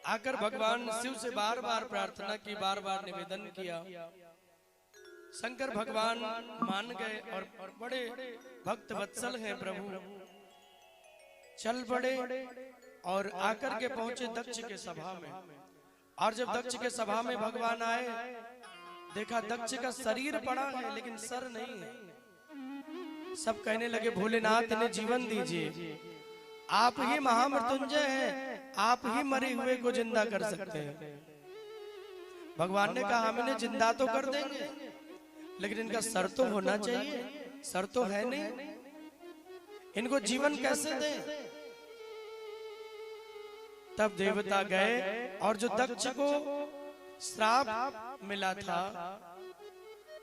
आकर भगवान शिव से बार बार प्रार्थना की, बार बार निवेदन किया। शंकर भगवान मान गए और बड़े भक्त वत्सल हैं प्रभु, चल पड़े और आकर के पहुंचे दक्ष के सभा में। और जब दक्ष के सभा में भगवान आए, देखा दक्ष का शरीर पड़ा है लेकिन सर नहीं है। सब कहने लगे भोलेनाथ इन्हें जीवन दीजिए, आप ही महामृत्युंजय हैं, आप ही मरे हुए को जिंदा कर सकते हैं। भगवान ने कहा हम इन्हें जिंदा तो कर देंगे लेकिन इनका सर तो होना चाहिए, सर तो है नहीं, इनको जीवन कैसे दें। तब देवता गए और जो दक्ष को श्राप मिला था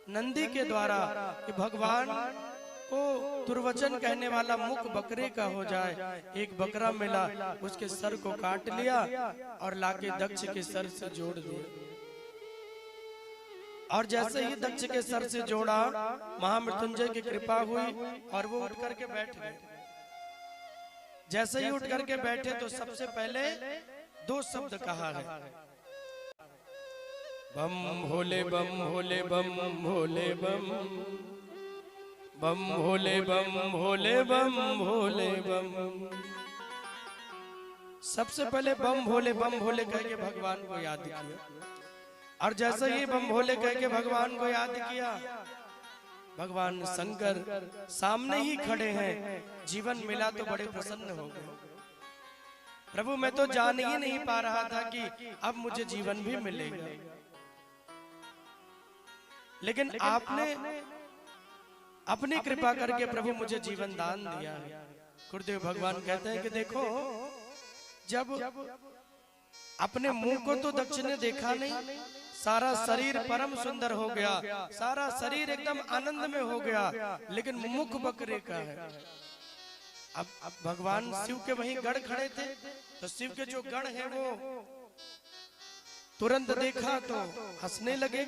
नंदी के द्वारा कि भगवान को दुर्वचन कहने वाला मुख बकरे का हो जाए, एक बकरा मिला, उसके सर को काट लिया और लाके दक्ष के सर से जोड़ दिया। और जैसे ही दक्ष के सर से जोड़ा, महामृत्युंजय की कृपा हुई और वो उठ करके बैठ गए। जैसे ही उठ करके बैठे तो सबसे पहले दो शब्द कहा है, बम भोले बम भोले बम भोले बम, बम भोले बम भोले बम भोले बम। सबसे पहले बम भोले कह के भगवान को याद किया। और जैसे ही बम भोले कह के भगवान को याद किया, भगवान शंकर सामने ही खड़े हैं। जीवन मिला तो बड़े प्रसन्न हो गए। प्रभु मैं तो जान ही नहीं पा रहा था कि अब मुझे जीवन भी मिलेगा, लेकिन आपने अपनी कृपा करके प्रभु मुझे जीवन दान दिया है। गुरुदेव भगवान कहते हैं कि देखो, जब अपने मुंह को तो दक्ष ने देखा नहीं, सारा शरीर परम सुंदर हो गया, सारा शरीर एकदम आनंद में हो गया, लेकिन मुख बकरे का है। अब भगवान शिव के वहीं गढ़ खड़े थे, तो शिव के जो गढ़ हैं वो तुरंत देखा तो हंसने लगे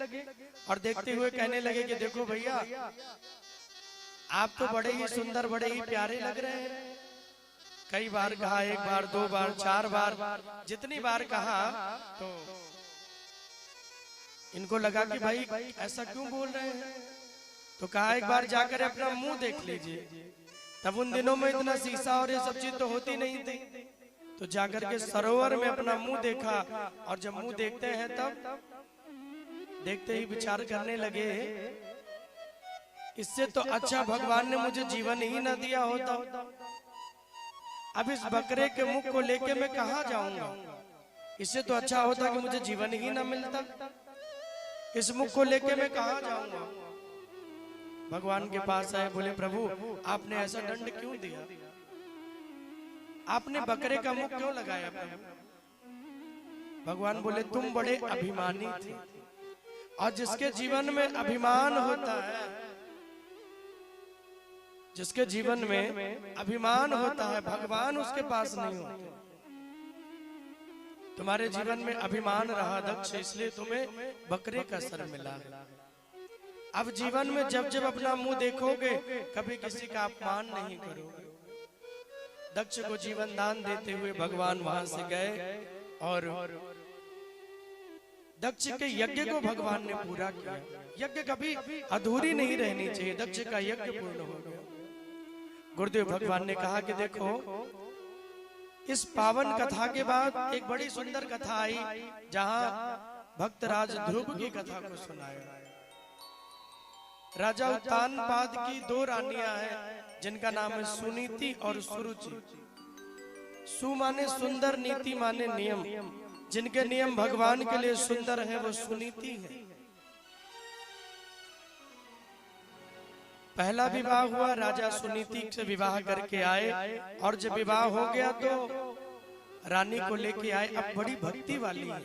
और देखते हुए कहने लगे कि देखो भैया, आप तो बड़े ही सुंदर, बड़े ही प्यारे लग रहे हैं। कई बार कहा, एक बार, दो बार, चार बार, जितनी बार कहा तो इनको लगा कि भाई ऐसा क्यों बोल रहे हैं। तो कहा एक बार जाकर अपना मुंह देख लीजिए। तब उन दिनों में इतना शीशा और ये सब चीज तो होती नहीं थी, तो जाकर के सरोवर में अपना मुंह देखा। और जब मुंह देखते हैं तब देखते ही विचार करने लगे, इससे तो अच्छा भगवान ने मुझे जीवन ही ना दिया होता। अब इस बकरे के मुख को लेके मैं कहाँ जाऊंगा, इससे तो अच्छा होता कि मुझे जीवन ही ना मिलता। इस मुख को लेके मैं कहाँ जाऊंगा। भगवान के पास आए, बोले प्रभु आपने ऐसा दंड क्यों दिया, आपने बकरे का मुख क्यों लगाया प्रभु। भगवान बोले तुम बड़े अभिमानी थे, और जिसके जीवन में अभिमान होता है, जिसके जीवन में अभिमान होता है, भगवान उसके पास नहीं होते। तुम्हारे जीवन में अभिमान रहा दक्ष, इसलिए तुम्हें बकरे का सर मिला है। अब जीवन में जब जब अपना मुंह देखोगे, कभी किसी का अपमान नहीं करोगे। दक्ष को जीवन दान देते हुए भगवान वहां से गए और दक्ष के यज्ञ को भगवान ने पूरा किया। यज्ञ कभी अधूरी नहीं रहनी चाहिए, दक्ष का यज्ञ पूर्ण हो गया। गुरुदेव भगवान ने कहा कि देखो, इस पावन कथा के बाद एक बड़ी सुंदर कथा आई, जहां भक्तराज ध्रुव की कथा को सुनाया। राजा उत्तानपाद की दो रानियां हैं, जिनका नाम है सुनीति और सुरुचि। सु माने सुंदर, नीति माने नियम। जिनके नियम भगवान के लिए सुंदर हैं वो सुनीति है। पहला विवाह हुआ, राजा सुनीति से विवाह करके आए, और जब विवाह हो गया तो रानी को लेके आए। अब बड़ी भक्ति वाली है,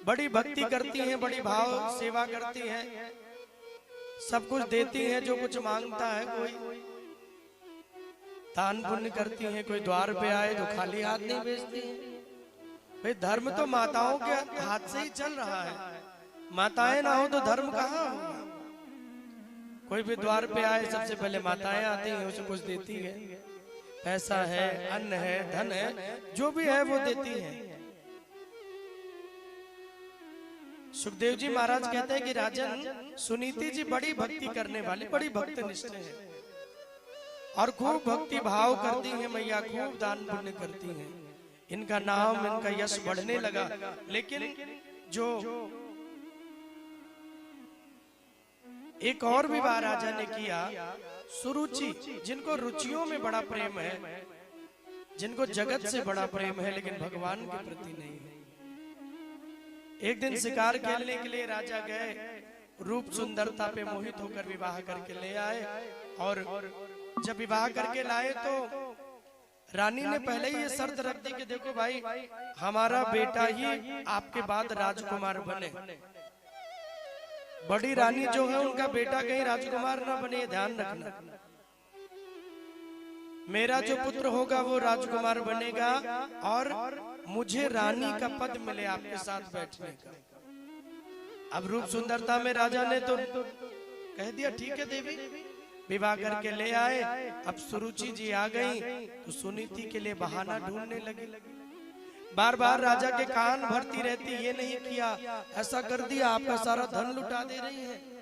बड़ी भक्ति करती हैं, बड़ी भाव सेवा करती हैं, सब कुछ देती हैं जो कुछ मांगता है। कोई दान पुण्य करती हैं, कोई द्वार पे आए तो खाली हाथ नहीं भेजती हैं। भाई धर्म तो माताओं के हाथ से ही चल रहा है, माताएं ना हो तो धर्म कहाँ होगा। कोई भी द्वार पे आए सबसे पहले माताएं आती हैं, उसे कुछ देती है, पैसा है, अन्न है, धन है, जो भी है वो देती है। सुखदेव जी महाराज कहते हैं कि राजन सुनीति जी बड़ी भक्ति करने वाली, बड़ी भक्तनिष्ठ है और खूब भक्ति भाव करती हैं मैया, खूब दान पुण्य करती हैं। इनका नाम, इनका यश बढ़ने लगा। लेकिन जो एक और विवाह राजा ने किया, सुरुचि, जिनको रुचियों में बड़ा प्रेम है, जिनको जगत से बड़ा प्रेम है लेकिन भगवान के प्रति नहीं है। एक दिन शिकार खेलने के लिए राजा गए, रूप सुंदरता पे मोहित होकर विवाह करके ले आए और जब विवाह करके लाए तो रानी ने पहले ही ये शर्त रख दी कि देखो भाई, हमारा बेटा ही आपके बाद राजकुमार बने। बड़ी रानी जो है उनका बेटा कहीं राजकुमार ना बने, ध्यान रखना। मेरा जो पुत्र होगा वो राजकुमार बनेगा और मुझे रानी का पद मिले आपके साथ बैठने का। अब रूप सुंदरता में राजा ने तो कह दिया ठीक है देवी, विवाह करके ले आए। अब सुरुचि जी आ गई तो सुनीति के लिए बहाना ढूंढने लगी। बार बार राजा के कान भरती रहती, ये नहीं किया, ऐसा कर दिया, आपका सारा धन लुटा दे रही है।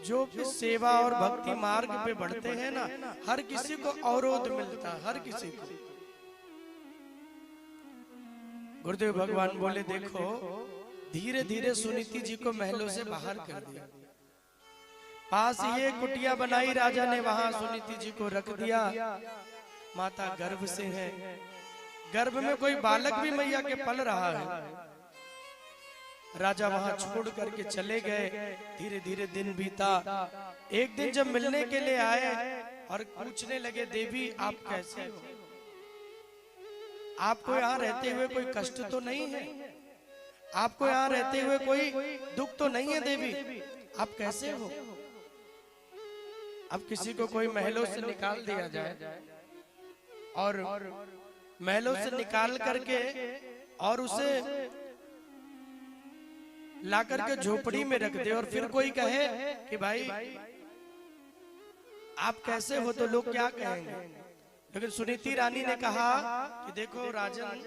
जो भी सेवा और भक्ति मार्ग पे बढ़ते हैं ना, हर किसी को अवरोध मिलता है, हर किसी को। गुरुदेव भगवान बोले देखो, धीरे धीरे सुनीति जी को महलों से बाहर कर दिया। पास ही एक कुटिया बनाई राजा ने, वहां सुनीति जी को रख दिया। माता गर्भ से है, गर्भ में कोई बालक भी मैया के पल रहा है। राजा वहां छोड़ करके चले गए। धीरे धीरे दिन बीता। एक दिन जब मिलने के लिए आए और पूछने लगे देवी आप कैसे हो, आपको यहाँ रहते हुए कोई कष्ट तो नहीं है, आपको यहाँ रहते हुए कोई दुख तो नहीं है देवी, आप कैसे हो। अब किसी को कोई महलों से निकाल दिया जाए और महलों से निकाल करके और उसे ला करके झोपड़ी में रख दे और फिर कोई कहे कि भाई आप कैसे हो, तो लोग क्या कहेंगे। लेकिन सुनीति रानी ने कहा कि देखो राजन,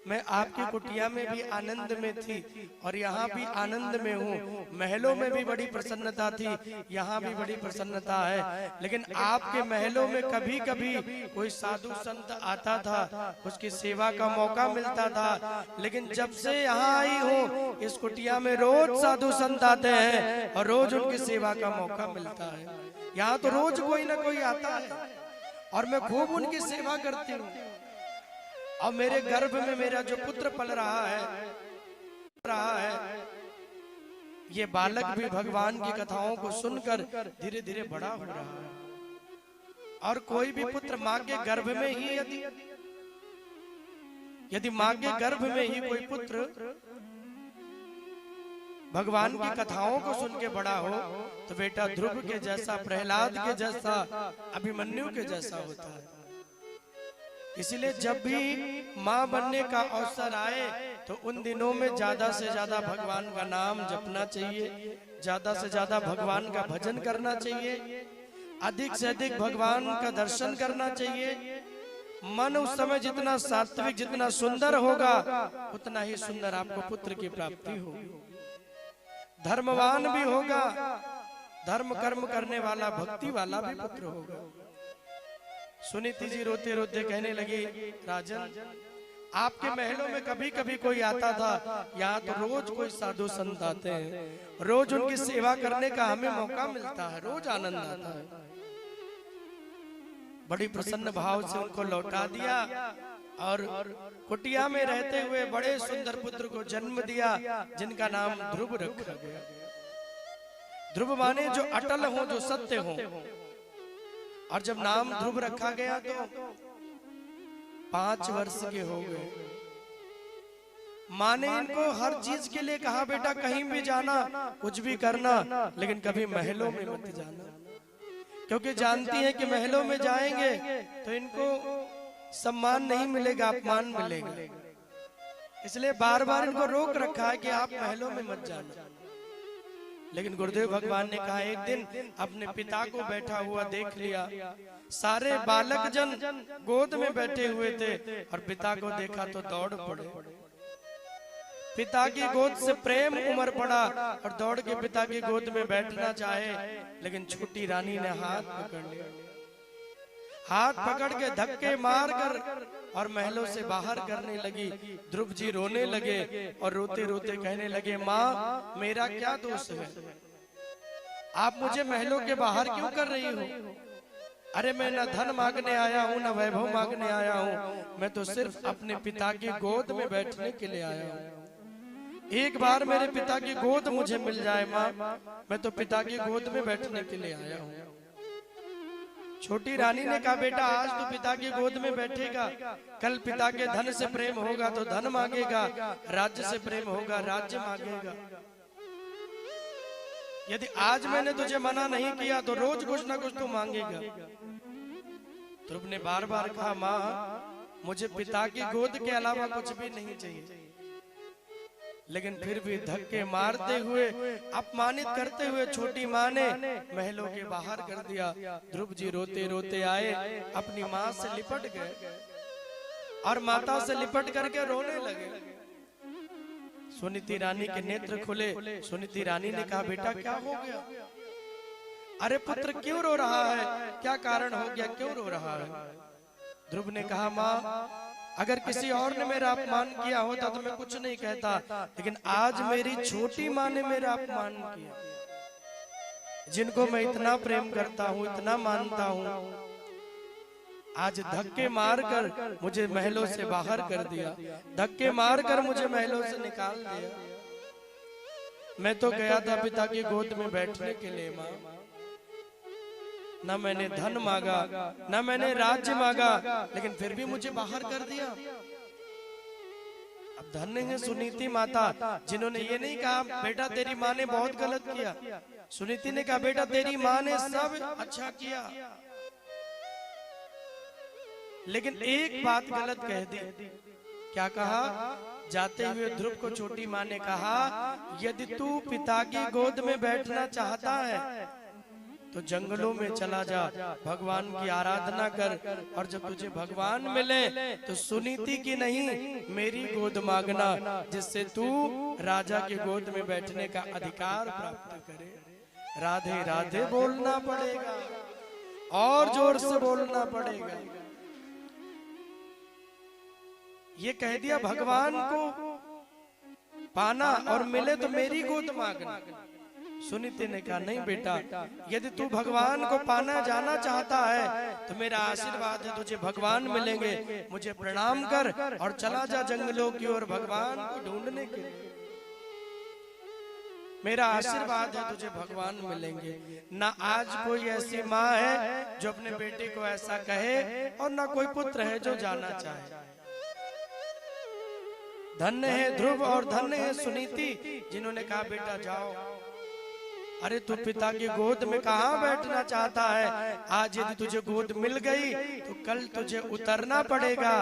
मैं आपकी कुटिया में भी आनंद में थी और यहाँ भी आनंद में हूँ। महलों में भी बड़ी प्रसन्नता थी, यहाँ भी बड़ी प्रसन्नता है। लेकिन आपके महलों में कभी कभी कोई साधु संत आता था, उसकी सेवा का मौका मिलता था। लेकिन जब से यहाँ आई हूँ, इस कुटिया में रोज साधु संत आते हैं और रोज उनकी सेवा का मौका मिलता है। यहाँ तो रोज कोई ना कोई आता है और मैं खूब उनकी सेवा करती हूँ। और मेरे गर्भ में मेरा जो पुत्र पल रहा है, ये बालक भी भगवान की कथाओं को सुनकर धीरे धीरे बड़ा हो रहा है। और कोई भी पुत्र माँ के गर्भ में ही यदि माँ के गर्भ में ही कोई पुत्र भगवान की कथाओं को सुन के बड़ा हो तो बेटा ध्रुव के जैसा, प्रहलाद के जैसा, अभिमन्यु के जैसा होता है। इसलिए जब भी माँ बनने का अवसर आए तो उन दिनों में ज्यादा से ज्यादा भगवान का नाम जपना चाहिए, ज्यादा से ज्यादा भगवान का भजन करना चाहिए, अधिक से अधिक भगवान का दर्शन करना चाहिए। मन उस समय जितना सात्विक, जितना सुंदर होगा, उतना ही सुंदर आपको पुत्र की प्राप्ति होगी। धर्मवान भी होगा, धर्म कर्म करने वाला, भक्ति वाला भी पुत्र होगा। सुनीति जी रोते रोते कहने लगी राजन, आपके महलों में कभी कभी कोई आता था, यहाँ तो रोज कोई साधु संत आते हैं, रोज उनकी सेवा करने का हमें मौका मिलता है, रोज आनंद आता है। बड़ी प्रसन्न भाव से उनको लौटा दिया और कुटिया में रहते हुए बड़े सुंदर पुत्र को जन्म दिया, जिनका नाम ध्रुव रखा गया। ध्रुव माने जो अटल हो, जो सत्य हो। और जब नाम ध्रुव रखा गया तो 5 वर्ष के हो गए। माँ ने इनको हर चीज के लिए कहा बेटा कहीं भी जाना, कुछ भी करना, लेकिन कभी महलों में मत जाना, क्योंकि जानती है कि महलों में जाएंगे तो इनको सम्मान नहीं मिलेगा, अपमान मिलेगा। इसलिए बार बार इनको रोक रखा है कि आप महलों में मत जाना। लेकिन गुरुदेव भगवान ने कहा, एक दिन अपने पिता को बैठा हुआ देख लिया, सारे बालक जन गोद में बैठे हुए थे और पिता को देखा तो दौड़ पड़े। पिता की गोद से प्रेम उमड़ पड़ा और दौड़ के पिता की गोद में बैठना चाहे, लेकिन छोटी रानी ने हाथ पकड़ लिया। हाथ पकड़ के धक्के मार कर और महलों से बाहर करने लगी। ध्रुव जी रोने लगे और रोते रोते कहने लगे, माँ मेरा क्या दोष है, आप मुझे महलों के बाहर क्यों कर रही हो? अरे मैं न धन मांगने आया हूँ न वैभव मांगने आया हूँ, मैं तो सिर्फ अपने पिता की गोद में बैठने के लिए आया हूँ। एक बार मेरे पिता की गोद मुझे मिल जाए माँ, मैं तो पिता की गोद में बैठने के लिए आया हूँ। छोटी रानी ने कहा, बेटा आज तो पिता की गोद में बैठेगा, कल पिता के धन से प्रेम होगा तो धन मांगेगा, राज्य से प्रेम होगा राज्य मांगेगा। यदि आज मैंने तुझे मना नहीं किया तो रोज कुछ ना कुछ तू मांगेगा। ध्रुव ने बार बार कहा, माँ मुझे पिता की गोद के अलावा कुछ भी नहीं चाहिए। लेकिन फिर भी धक्के मारते हुए, अपमानित करते हुए छोटी माँ ने महलों के बाहर कर दिया। ध्रुव जी रोते रोते आए, अपनी माँ से लिपट गए और माता से लिपट करके रोने लगे। सुनीति रानी के नेत्र खुले। सुनीति रानी ने कहा, बेटा क्या हो गया? अरे पुत्र क्यों रो रहा है, क्या कारण हो गया, क्यों रो रहा है? ध्रुव ने कहा, माँ अगर किसी और ने मेरा अपमान किया होता तो मैं कुछ नहीं कहता, लेकिन आज मेरी छोटी माँ ने मेरा अपमान किया, जिनको मैं इतना प्रेम करता हूँ, इतना मानता हूँ, आज धक्के मारकर मुझे महलों से बाहर कर दिया, धक्के मारकर मुझे महलों से निकाल दिया। मैं तो गया था पिता की गोद में बैठने के लिए माँ, न मैंने धन मांगा न मैंने राज्य मांगा, लेकिन फिर भी मुझे बाहर कर दिया। अब धन्य है सुनीति माता, जिन्होंने ये नहीं कहा बेटा तेरी माँ ने बहुत गलत किया। सुनीति ने कहा, बेटा तेरी माँ ने सब अच्छा किया, लेकिन एक बात गलत कह दी। क्या कहा? जाते हुए ध्रुव को छोटी माँ ने कहा, यदि तू पिता की गोद में बैठना चाहता है तो जंगलों में चला जा, भगवान की आराधना कर, और जब तुझे भगवान मिले तो सुनीति की नहीं मेरी गोद मांगना, जिससे तू राजा की गोद में बैठने का अधिकार प्राप्त करे। राधे राधे बोलना पड़ेगा और जोर से बोलना पड़ेगा। ये कह दिया भगवान को पाना और मिले तो मेरी गोद मांगना। सुनीति ने कहा, नहीं बेटा, यदि तू भगवान को पाना जाना चाहता है तो मेरा आशीर्वाद है, तुझे भगवान मिलेंगे। मुझे प्रणाम कर और चला जा जंगलों की ओर भगवान को ढूंढने के लिए। मेरा आशीर्वाद है, तुझे भगवान मिलेंगे। ना आज कोई ऐसी माँ है जो अपने बेटे को ऐसा कहे, और ना कोई पुत्र है जो जाना चाहे। धन्य है ध्रुव और धन्य है सुनीति, जिन्होंने कहा बेटा जाओ। अरे तू पिता की गोद में कहाँ बैठना चाहता है? आज यदि तुझे गोद मिल गई तो कल तुझे उतरना पड़ेगा।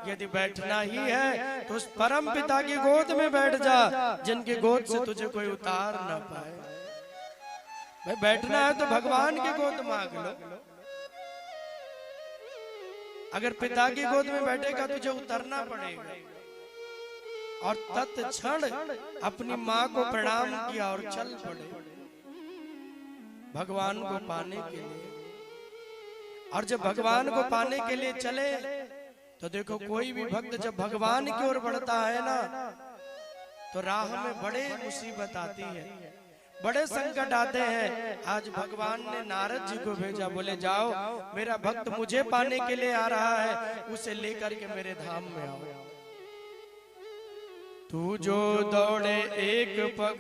यदि बैठना ही है तो उस परम पिता की गोद में बैठ जा, जिनकी गोद से तुझे कोई उतार ना पाए। भाई बैठना है तो भगवान की गोद मांग लो। अगर पिता की गोद में बैठेगा तुझे उतरना पड़ेगा। और तत्क्षण अपनी माँ को प्रणाम किया और चल पड़े भगवान को पाने के लिए। और जब भगवान को पाने के लिए चले तो देखो, कोई भी भक्त जब भगवान की ओर बढ़ता है ना, तो राह में बड़े मुसीबत आती है, बड़े संकट आते हैं। आज भगवान ने नारद जी को भेजा, बोले जाओ मेरा भक्त मुझे पाने के लिए आ रहा है, उसे लेकर के मेरे धाम में आओ। तू जो दौड़े एक पग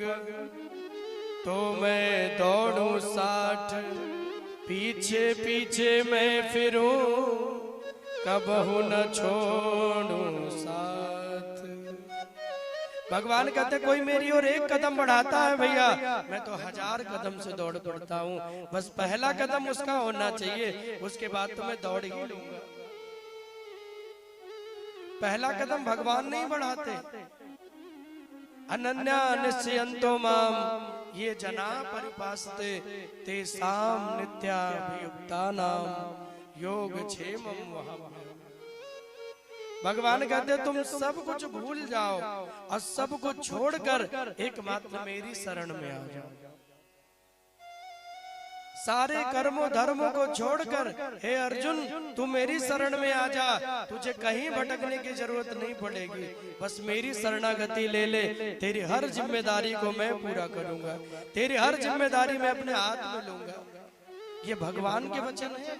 तो मैं दौड़ूं 60, पीछे पीछे मैं फिरूं कबहू न छोड़ूं साथ। भगवान कहते कोई मेरी ओर एक कदम बढ़ाता है भैया, मैं तो 1000 कदम से दौड़ पड़ता हूँ। बस पहला कदम उसका होना चाहिए, उसके बाद तो मैं दौड़ ही लूंगा। पहला कदम भगवान नहीं बढ़ाते। अनन्या निश्चयन्तो माम ये जना परिपासते तेषां नित्याभियुक्तानां योगक्षेमं वहाम्यहम्। भगवान कहते तुम सब कुछ भूल जाओ और सब कुछ छोड़कर एकमात्र मेरी शरण में आ जाओ। सारे कर्मों धर्मों को छोड़कर हे अर्जुन तू मेरी शरण में आ जा, तुझे कहीं भटकने की जरूरत नहीं पड़ेगी, बस मेरी शरणागति ले ले, तेरी हर जिम्मेदारी को मैं पूरा करूंगा, तेरी हर जिम्मेदारी मैं अपने हाथ में लूंगा। ये भगवान के वचन है।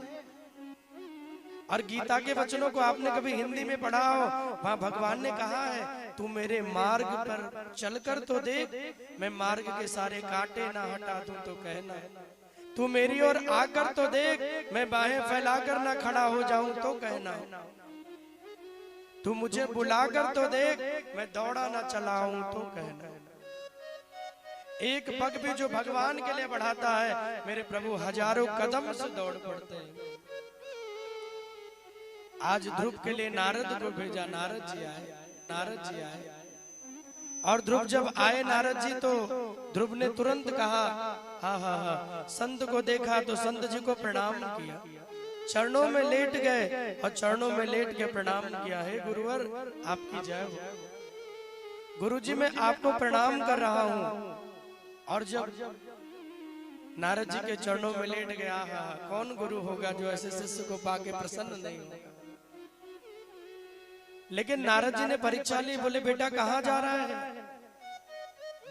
और गीता के वचनों को आपने कभी हिंदी में पढ़ा हो, वहां भगवान ने कहा है तू मेरे मार्ग पर चलकर तो देख, मैं मार्ग के सारे कांटे ना हटा दूं तो कहना, तू मेरी ओर आकर तो देख, मैं बाहें फैलाकर ना खड़ा हो जाऊं तो कहना, तू मुझे बुलाकर तो देख, मैं दौड़ा ना चलाऊं तो कहना। एक पग भी जो भगवान के लिए बढ़ाता है, मेरे प्रभु हजारों कदम से दौड़ पड़ते हैं। आज ध्रुव के लिए नारद को भेजा, नारद जी आए और ध्रुव जब आए नारद जी तो ध्रुव ने तुरंत कहा हा, संत को देखा तो संत जी को प्रणाम किया, चरणों में लेट गए और चरणों में लेट के प्रणाम किया, हे गुरुवर आपकी जय हो, गुरुजी मैं आपको प्रणाम कर रहा हूँ। और जब नारद जी के चरणों में लेट गया, कौन गुरु होगा जो ऐसे शिष्य को पाके प्रसन्न नहीं होगा। लेकिन नारद जी ने परीक्षा ली, बोले बेटा कहाँ जा रहा है?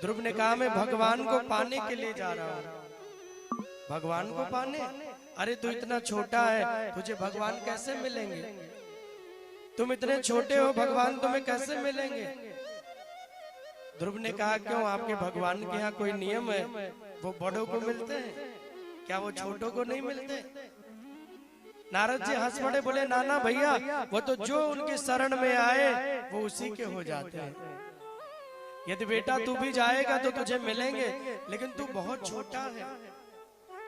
ध्रुव ने कहा मैं भगवान को पाने के लिए जा रहा हूँ। भगवान को पाने? अरे तू इतना छोटा है, तुझे भगवान कैसे मिलेंगे? तुम इतने छोटे हो, भगवान तुम्हें कैसे मिलेंगे? ध्रुव ने कहा क्यों, आपके भगवान के यहाँ कोई नियम है? वो बड़ों को मिलते हैं, क्या वो छोटों को नहीं मिलते? नारद जी हंस पड़े, बोले नाना भैया वो तो जो उनकी शरण में आए वो उसी के हो जाते हैं। यदि बेटा तू भी जाएगा तो तुझे मिलेंगे, लेकिन तू बहुत छोटा है,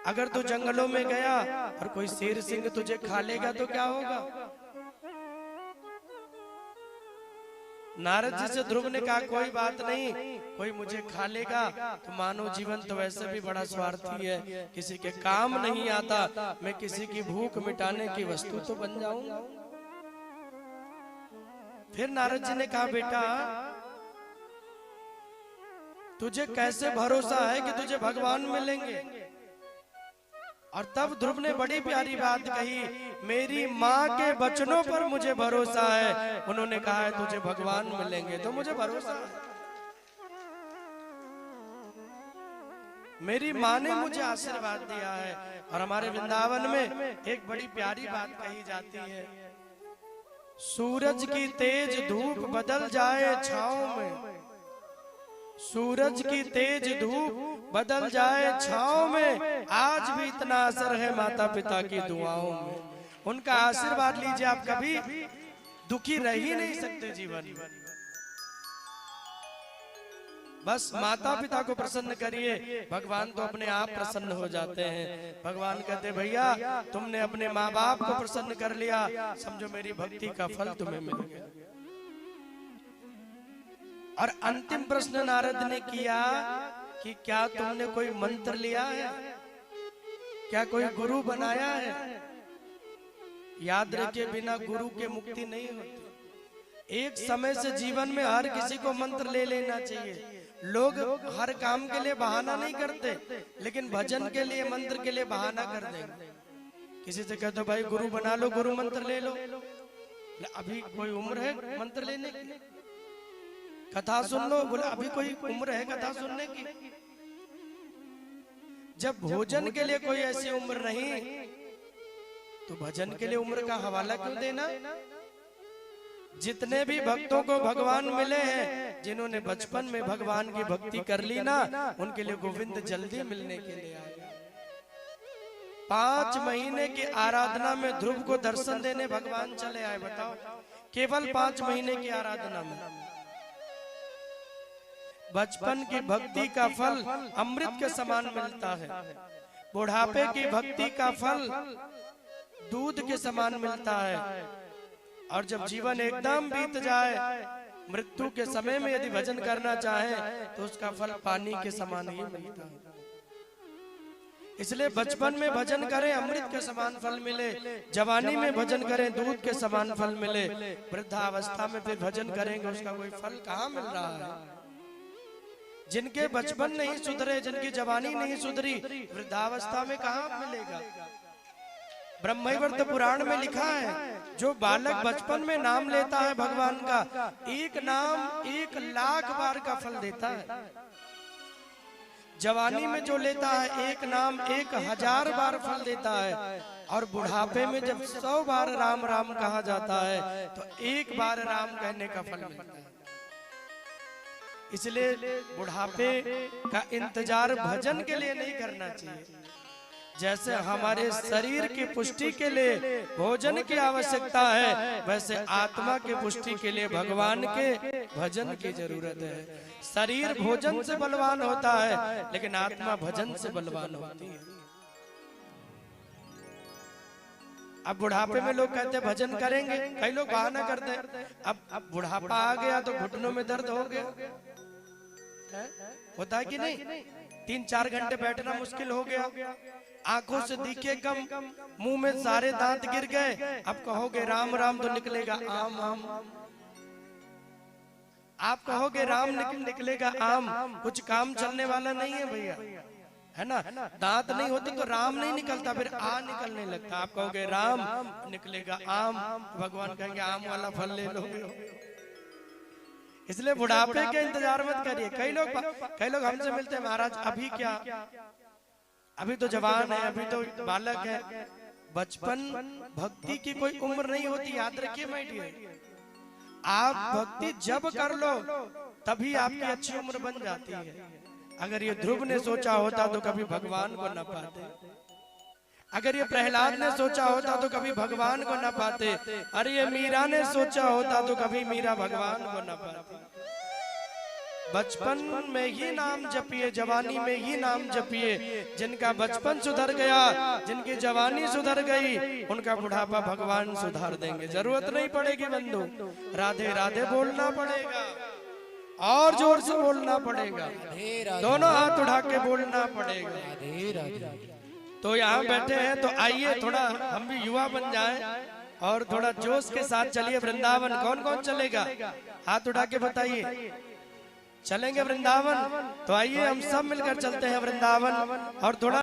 अगर तू जंगलों में गया और कोई शेर सिंह तुझे खा लेगा तो क्या होगा? नारद जी से ध्रुव ने कहा कोई बात नहीं, कोई मुझे खा लेगा तो मानव जीवन तो वैसे भी बड़ा स्वार्थी है, किसी के काम नहीं आता, मैं किसी की भूख मिटाने की वस्तु तो बन जाऊंगा। फिर नारद जी ने कहा बेटा तुझे कैसे भरोसा है कि तुझे भगवान मिलेंगे? और तब ध्रुव ने बड़ी प्यारी बात कही, मेरी माँ के वचनों पर मुझे भरोसा है, उन्होंने कहा है तुझे भगवान मिलेंगे तो मुझे भरोसा है। मेरी माँ ने मुझे आशीर्वाद दिया है। और हमारे वृंदावन में एक बड़ी प्यारी बात कही जाती है, सूरज की तेज धूप बदल जाए छाँव में, सूरज की तेज धूप बदल जाए छाँव में, आज भी इतना असर है माता पिता की दुआओं में। उनका आशीर्वाद लीजिए, आप कभी दुखी रह ही नहीं सकते जीवन में। बस माता पिता को प्रसन्न करिए, भगवान तो अपने आप प्रसन्न हो जाते हैं। भगवान कहते भैया तुमने अपने माँ बाप को प्रसन्न कर लिया, समझो मेरी भक्ति का फल तुम्हें मिल गया। और अंतिम प्रश्न नारद ने किया कि क्या तुमने कोई मंत्र लिया है, क्या कोई गुरु बनाया है? याद रखिए बिना गुरु के मुक्ति नहीं होती। एक समय से जीवन में हर किसी को मंत्र ले लेना चाहिए। लोग हर काम के लिए बहाना नहीं करते, लेकिन भजन के लिए मंत्र के लिए बहाना कर देंगे। किसी से कहते भाई गुरु बना लो, गुरु मंत्र ले लो, अभी कोई उम्र है मंत्र लेने की? कथा सुन लो, बोले अभी कोई उम्र है कथा सुनने की? जब भोजन के लिए कोई ऐसी उम्र नहीं तो भजन के लिए उम्र का हवाला क्यों देना? जितने भी भक्तों को भगवान मिले हैं, जिन्होंने बचपन में भगवान की भक्ति कर ली ना, उनके लिए गोविंद जल्दी मिलने के लिए आए। 5 महीने की आराधना में ध्रुव को दर्शन देने भगवान चले आए। बताओ, केवल 5 महीने की आराधना में। बचपन की भक्ति का फल अमृत के समान मिलता है, बुढ़ापे की भक्ति का फल दूध के समान मिलता है, और जब जीवन एकदम बीत जाए, मृत्यु के समय में यदि भजन करना चाहे तो उसका फल पानी के समान ही मिलता है। इसलिए बचपन में भजन करें अमृत के समान फल मिले, जवानी में भजन करें दूध के समान फल मिले, वृद्धावस्था में फिर भजन करेंगे उसका कोई फल कहाँ मिल रहा है। जिनके बचपन नहीं सुधरे, जिनकी जवानी नहीं सुधरी, वृद्धावस्था में कहाँ मिलेगा। ब्रह्मवैवर्त पुराण में लिखा है, जो बालक बचपन में नाम लेता है भगवान का, एक नाम 1,00,000 बार का फल देता है। जवानी में जो लेता है एक नाम 1,000 बार फल देता है, और बुढ़ापे में जब 100 बार राम राम कहा जाता है तो एक बार राम कहने का फल मिलता है। इसलिए बुढ़ापे का इंतजार भजन के लिए नहीं करना चाहिए। जैसे हमारे शरीर की पुष्टि के लिए भोजन की आवश्यकता है, वैसे आत्मा की पुष्टि के लिए भगवान के भजन की जरूरत है। शरीर भोजन से बलवान होता है, लेकिन आत्मा भजन से बलवान होती है। अब बुढ़ापे में लोग कहते हैं भजन करेंगे, कई लोग बहाना करते हैं। अब बुढ़ापा आ गया तो घुटनों में दर्द हो गया, होता है कि नहीं। 3-4 घंटे बैठना मुश्किल हो गया, आंखों से दिखे कम, मुंह में सारे दांत गिर गए। अब कहोगे राम राम तो निकलेगा आम आम, आप कहोगे राम निकलेगा आम, कुछ काम चलने वाला नहीं है भैया, है ना। दांत नहीं होते तो राम नहीं निकलता, फिर आ निकलने लगता। आप कहोगे राम निकलेगा आम, भगवान कहेंगे आम वाला फल ले लो। इसलिए बुढ़ापे के इंतजार मत करिए। कई लोग हमसे मिलते हैं, महाराज अभी क्या, अभी तो जवान है, अभी तो बालक है। बचपन भक्ति की कोई उम्र नहीं होती, याद रखिए माय डियर। आप भक्ति जब कर लो तभी आपकी अच्छी उम्र बन जाती है। अगर ये ध्रुव ने सोचा होता तो कभी भगवान को न पाते, अगर ये प्रहलाद ने सोचा होता तो कभी भगवान को न पाते, अरे ये मीरा ने सोचा होता तो कभी मीरा भगवान को न पाती। बचपन में ही नाम जपिए, जवानी में ही नाम जपिए। जिनका बचपन सुधर गया, जिनकी जवानी सुधर गई, उनका बुढ़ापा भगवान सुधार देंगे। जरूरत नहीं पड़ेगी बंधु, राधे राधे बोलना पड़ेगा और जोर से बोलना पड़ेगा, दोनों हाथ उठा के बोलना पड़ेगा। तो यहाँ बैठे हैं तो आइए थोड़ा हम भी युवा बन जाएं और थोड़ा जोश के साथ चलिए वृंदावन। कौन कौन चलेगा हाथ उठा के बताइए। चलेंगे वृंदावन? तो आइए हम सब मिलकर चलते हैं वृंदावन और थोड़ा